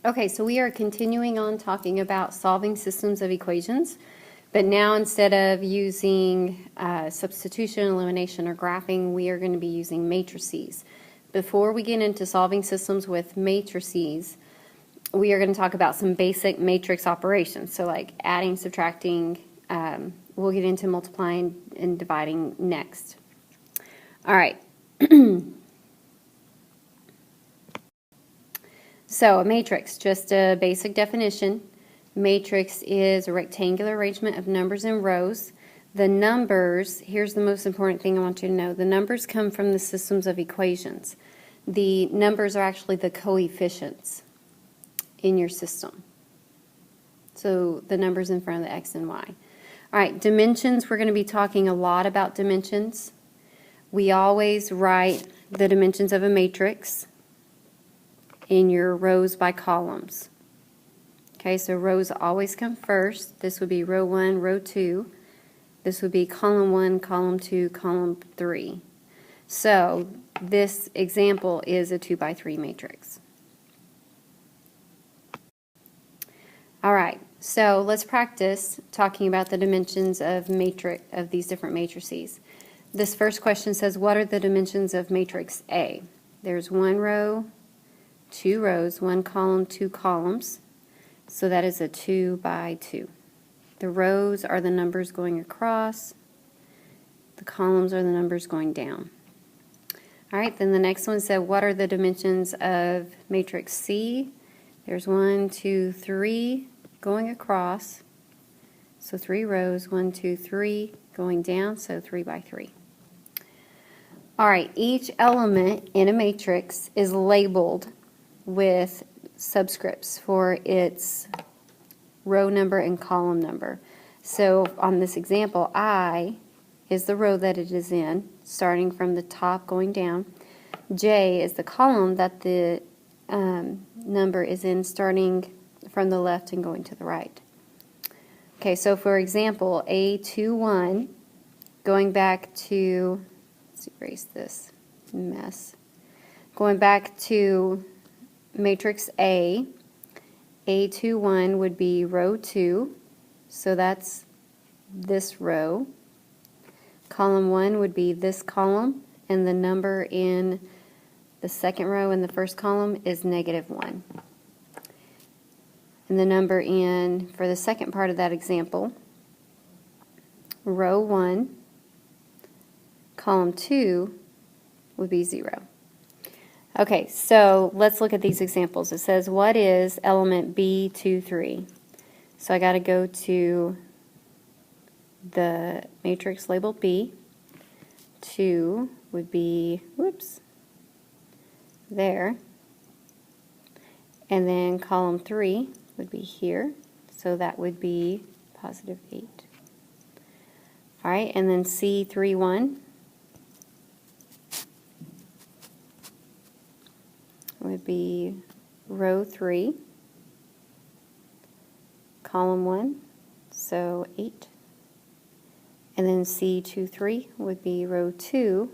Okay, so we are continuing on talking about solving systems of equations, but now instead of using substitution, elimination, or graphing, we are going to be using matrices. Before we get into solving systems with matrices, we are going to talk about some basic matrix operations, so like adding, subtracting. We'll get into multiplying and dividing next. All right. So a matrix, just a basic definition. Matrix is a rectangular arrangement of numbers in rows. The numbers, here's the most important thing I want you to know. The numbers come from the systems of equations. The numbers are actually the coefficients in your system. So the numbers in front of the x and y. All right, dimensions, we're going to be talking a lot about dimensions. We always write the dimensions of a matrix in your rows by columns. Okay, so rows always come first. This would be row 1, row 2. This would be column 1, column 2, column 3. So this example is a 2 by 3 matrix. All right, so let's practice talking about the dimensions of these different matrices. This first question says, what are the dimensions of matrix A? There's 1 row, 2 rows, 1 column, 2 columns. So that is a 2 by 2. The rows are the numbers going across. The columns are the numbers going down. All right, then the next one said, what are the dimensions of matrix C? There's 1, 2, 3 going across. So 3 rows, 1, 2, 3 going down, so 3 by 3. All right, each element in a matrix is labeled with subscripts for its row number and column number. So on this example, I is the row that it is in, starting from the top going down. J is the column that the number is in, starting from the left and going to the right. Okay, so for example, A21, going back to, let's erase this mess, going back to matrix A, A21 would be row 2, so that's this row. Column 1 would be this column, and the number in the second row in the first column is -1. And the number in, for the second part of that example, row 1, column 2 would be 0. Okay, so let's look at these examples. It says, what is element B23? So I got to go to the matrix labeled B. 2 would be, whoops, there. And then column 3 would be here. So that would be +8. All right, and then C31 would be row 3, column 1, so 8. And then C23 would be row 2,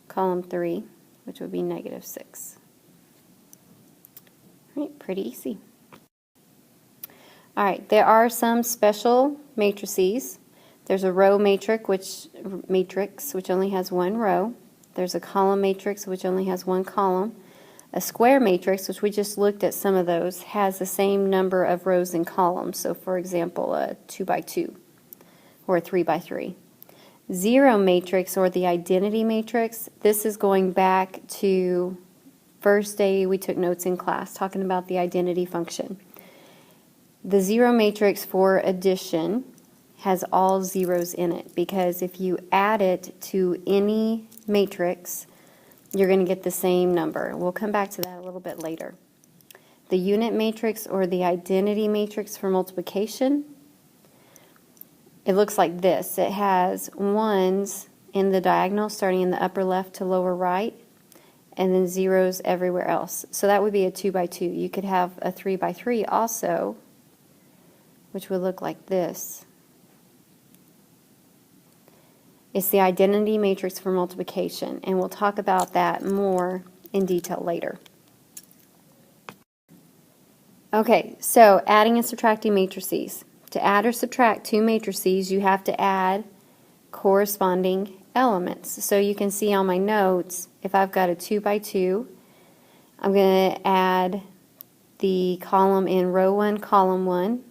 column 3, which would be -6. All right, pretty easy. All right, there are some special matrices. There's a row matrix, which only has 1 row. There's a column matrix, which only has 1 column. A square matrix, which we just looked at some of those, has the same number of rows and columns. So for example, a 2 by 2 or a 3 by 3. Zero matrix, or the identity matrix, this is going back to first day we took notes in class talking about the identity function. The zero matrix for addition has all zeros in it, because if you add it to any matrix, you're going to get the same number. We'll come back to that a little bit later. The unit matrix, or the identity matrix for multiplication, it looks like this. It has 1s in the diagonal starting in the upper left to lower right, and then zeros everywhere else. So that would be a 2 by 2. You could have a 3 by 3 also, which would look like this. It's the identity matrix for multiplication, and we'll talk about that more in detail later. Okay, so adding and subtracting matrices. To add or subtract two matrices, you have to add corresponding elements. So you can see on my notes, if I've got a 2 by 2, I'm going to add the column in row 1, column 1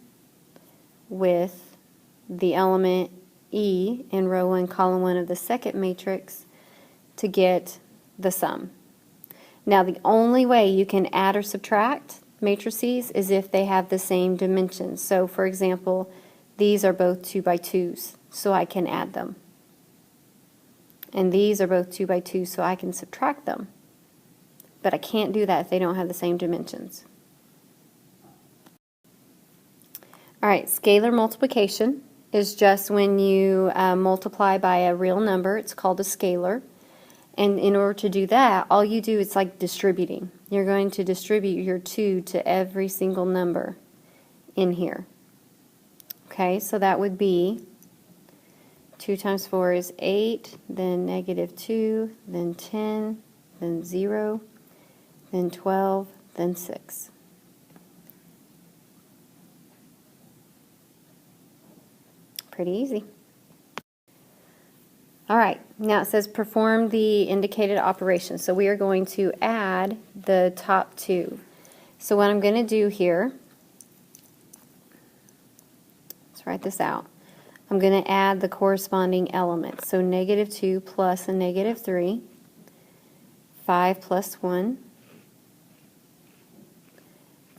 with the element E in row 1, column 1 of the second matrix to get the sum. Now the only way you can add or subtract matrices is if they have the same dimensions. So for example, these are both 2 by 2s, so I can add them. And these are both 2 by 2, so I can subtract them. But I can't do that if they don't have the same dimensions. Alright, scalar multiplication is just when you multiply by a real number. It's called a scalar. And in order to do that, all you do is like distributing. You're going to distribute your 2 to every single number in here. Okay, so that would be 2 times 4 is 8, then negative 2, then 10, then 0, then 12, then 6. Pretty easy. All right, now it says perform the indicated operation. So we are going to add the top 2. So what I'm going to do here, let's write this out. I'm going to add the corresponding elements. So negative 2 plus a negative 3, 5 plus 1,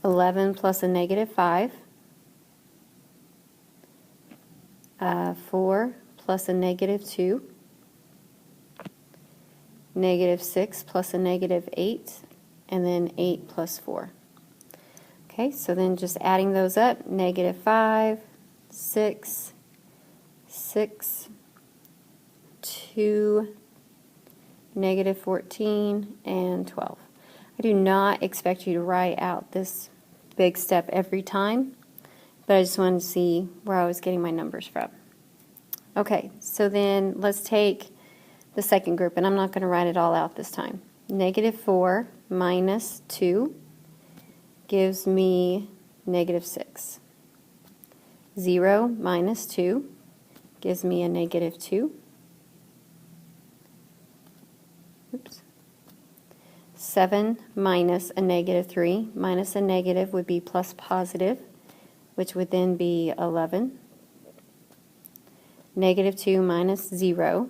11 plus a negative 5, 4 plus a negative 2, negative 6 plus a negative 8, and then 8 plus 4. Okay, so then just adding those up, negative 5, 6, 6, 2, negative 14, and 12. I do not expect you to write out this big step every time, but I just wanted to see where I was getting my numbers from. Okay, so then let's take the second group, and I'm not going to write it all out this time. Negative 4 minus 2 gives me negative 6. 0 minus 2 gives me a negative 2. Oops. 7 minus a negative 3 minus a negative would be plus positive, which would then be 11. Negative 2 minus 0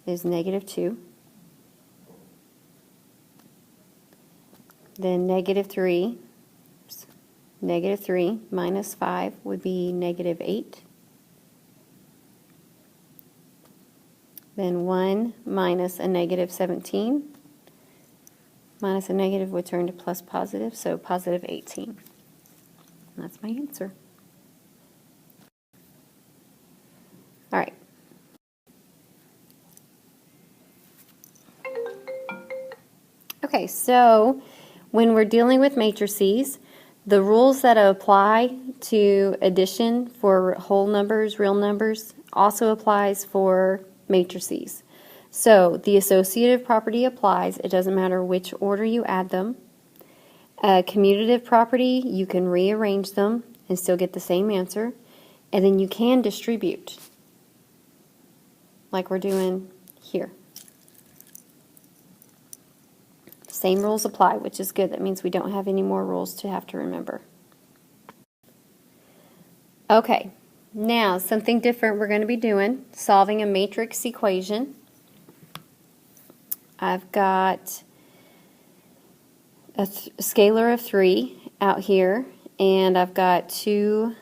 is negative 2. Then negative 3 minus 5 would be negative 8. Then 1 minus a negative 17 minus a negative would turn to plus positive, so positive 18. And that's my answer. All right. Okay, so when we're dealing with matrices, the rules that apply to addition for whole numbers, real numbers, also applies for matrices. So the associative property applies. It doesn't matter which order you add them. Commutative property, you can rearrange them and still get the same answer. And then you can distribute, like we're doing here. Same rules apply, which is good. That means we don't have any more rules to have to remember. Okay, now something different we're going to be doing, solving a matrix equation. I've got a scalar of 3 out here, and I've got 2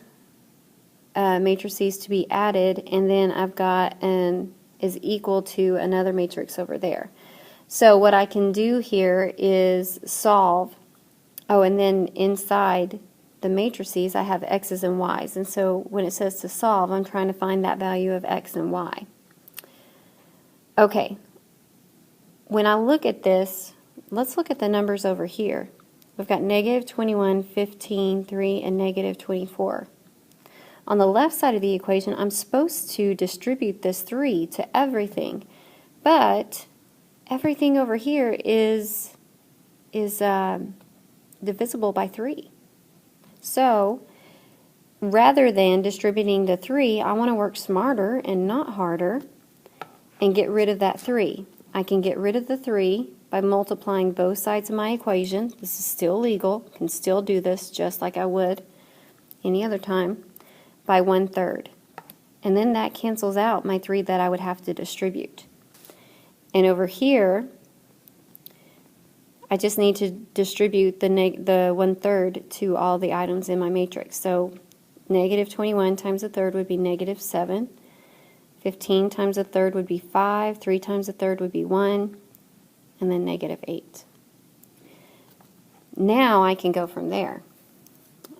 matrices to be added, and then I've got an is equal to another matrix over there. So what I can do here is solve. Oh, and then inside the matrices I have x's and y's, and so when it says to solve, I'm trying to find that value of x and y. Okay, when I look at this, let's look at the numbers over here. We've got negative 21, 15, 3, and negative 24. On the left side of the equation, I'm supposed to distribute this 3 to everything, but everything over here is divisible by 3. So rather than distributing the 3, I want to work smarter and not harder and get rid of that 3. I can get rid of the 3 by multiplying both sides of my equation. This is still legal. Can still do this just like I would any other time, by 1/3. And then that cancels out my 3 that I would have to distribute. And over here, I just need to distribute the 1/3 to all the items in my matrix. So negative 21 times a third would be negative 7. 15 times a third would be 5. 3 times a third would be 1. And then negative 8. Now I can go from there.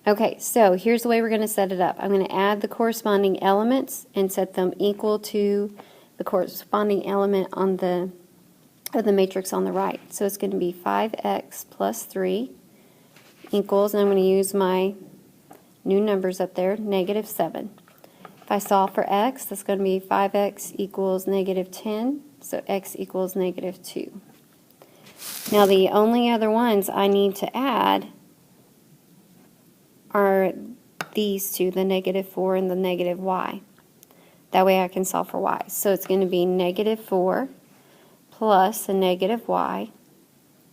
Okay, so here's the way we're going to set it up. I'm going to add the corresponding elements and set them equal to the corresponding element on the matrix on the right. So it's going to be 5x plus 3 equals, and I'm going to use my new numbers up there, negative 7. If I solve for x, that's going to be 5x equals negative 10, so x equals negative 2. Now the only other ones I need to add are these two, the negative 4 and the negative y. That way I can solve for y. So it's going to be negative 4 plus a negative y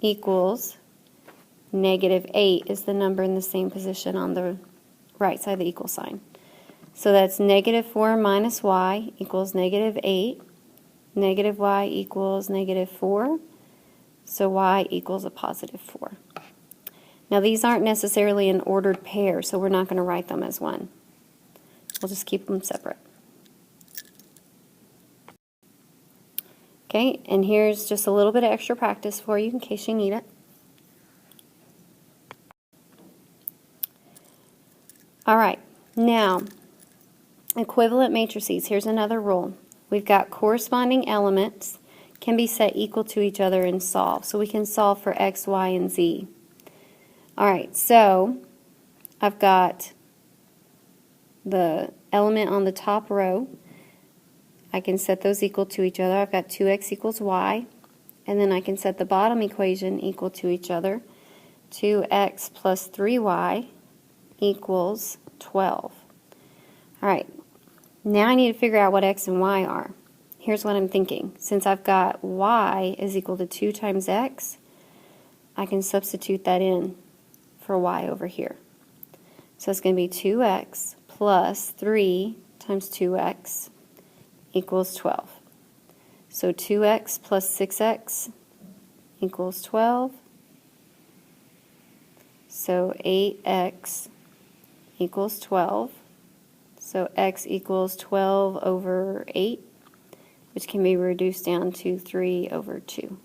equals negative 8 is the number in the same position on the right side of the equal sign. So that's negative 4 minus y equals negative 8. Negative y equals negative 4. So y equals a positive 4. Now these aren't necessarily an ordered pair, so we're not going to write them as one. We'll just keep them separate. Okay, and here's just a little bit of extra practice for you in case you need it. All right, now equivalent matrices. Here's another rule. We've got corresponding elements can be set equal to each other and solve. So we can solve for x, y, and z. All right, so I've got the element on the top row. I can set those equal to each other. I've got 2x equals y, and then I can set the bottom equation equal to each other. 2x plus 3y equals 12. All right, now I need to figure out what x and y are. Here's what I'm thinking. Since I've got y is equal to 2 times x, I can substitute that in for y over here. So it's going to be 2x plus 3 times 2x equals 12. So 2x plus 6x equals 12. So 8x equals 12. So x equals 12 over 8, which can be reduced down to 3 over 2.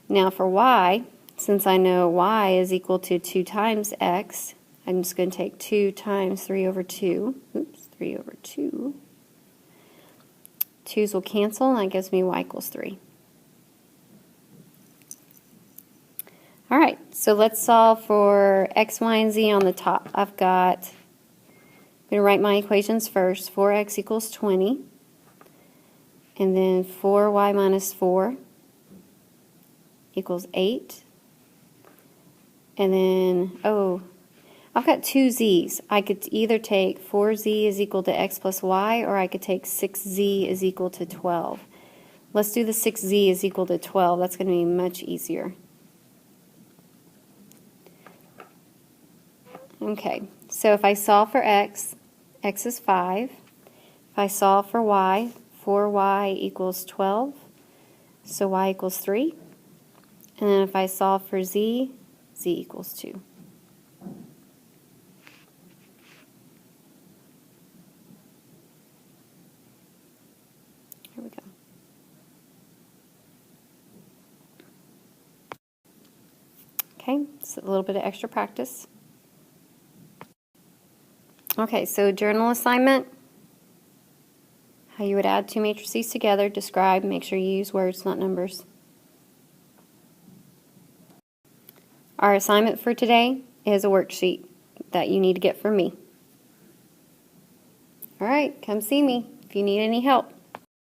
Now for y, since I know y is equal to 2 times x, I'm just going to take 2 times 3 over 2. Oops, 3 over 2. 2's will cancel, and that gives me y equals 3. All right, so let's solve for x, y, and z on the top. I'm going to write my equations first. 4x equals 20. And then 4y minus 4 equals 8. And then, I've got two z's. I could either take 4z is equal to x plus y, or I could take 6z is equal to 12. Let's do the 6z is equal to 12. That's going to be much easier. Okay, so if I solve for x, x is 5. If I solve for y, 4y equals 12, so y equals 3. And then if I solve for z, z equals 2. Here we go. Okay, so a little bit of extra practice. Okay, so journal assignment. How you would add two matrices together, describe, make sure you use words, not numbers. Our assignment for today is a worksheet that you need to get from me. All right, come see me if you need any help.